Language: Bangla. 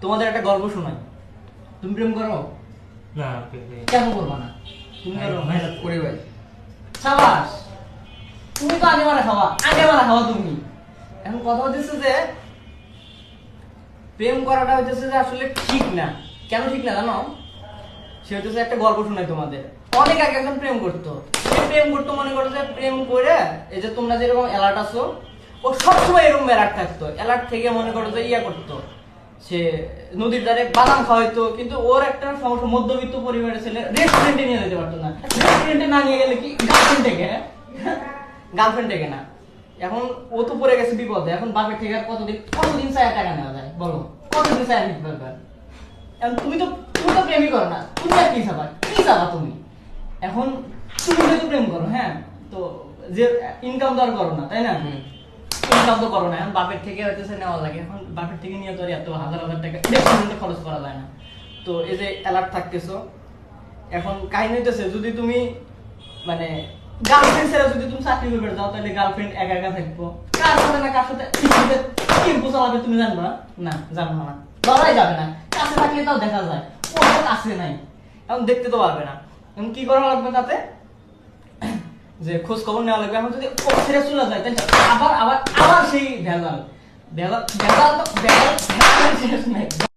তোমাদের একটা গল্প শোনাই। তুমি প্রেম করো না? কেন করবা না? তুমি করো মেহনত করে ভাই। সাবাস, তুমি তো আগে মারা খাওয়া, আগে মারা খাওয়া তুমি। এখন কথা হচ্ছে যে প্রেম করাটা হচ্ছে যে আসলে ঠিক না। কেন ঠিক না জানো? সে হচ্ছে একটা গল্প শোনাই তোমাদের। অনেক আগে একজন প্রেম করতো। সে প্রেম করতো, মনে করো যে প্রেম করে এই যে তোমরা যেরকম অ্যালার্ট আছো, ও সবসময় এরকম অ্যালার্ট থাকতো। অ্যালার্ট থেকে মনে করো যে ইয়া করতো, সে নদীর ধারে বাদাম খাওয়াইতো। কিন্তু ওর একটা সমস্যা, মধ্যবিত্ত পরিবারের ছেলে, রেস্টুরেন্টে নিয়ে যেতে পারতো না। রেস্টুরেন্টে না নিয়ে গেলে কি গার্লফ্রেন্ড ডেকে, গার্লফ্রেন্ড ডেকে না। এখন ও তো পড়ে গেছে বিপদে। এখন বাপের থেকে আর কতদিন চায় টাকা নেওয়া যায় বলো? কতদিন চায় নিতে পারবে? এখন তুমি তো প্রেমই করো না, তুমি আর কি চাবা তুমি? এখন তুমি যেহেতু প্রেম করো, হ্যাঁ, তো যে ইনকাম তো আর করো না, তাই না? ইনকাম তো করো না, এখন বাপের থেকে হইতেছে নেওয়া লাগে। এখন বাপের থেকে নিয়ে তো আর এত হাজার হাজার টাকা রেস্টুরেন্টে খরচ করা যায় না। তো এই যে অ্যালার্ট থাকতেছো, এখন কাহিনী হইতেছে যদি তুমি মানে গার্লফ্রেন্ড ছাড়া যদি তুমি চাকরি করবে যাও, তাহলে গার্লফ্রেন্ড একা একা থাকবো, কার সাথে না কার সাথে টেম্পো চালাবে তুমি জানবা না? জানবা না, লড়াই যাবে না। কাছে থাকলে তাও দেখা যায়, ও তো কাছে নাই, এখন দেখতে তো পারবে না। এখন কি করা লাগবে তাতে? যে খোঁজ খবর নেওয়া লাগবে। এখন যদি ও ছেড়ে চলে যায়, তাহলে আবার আবার আবার সেই ভেজাল ভেজাল ভেজাল তো ভেজাল শেষ নাই।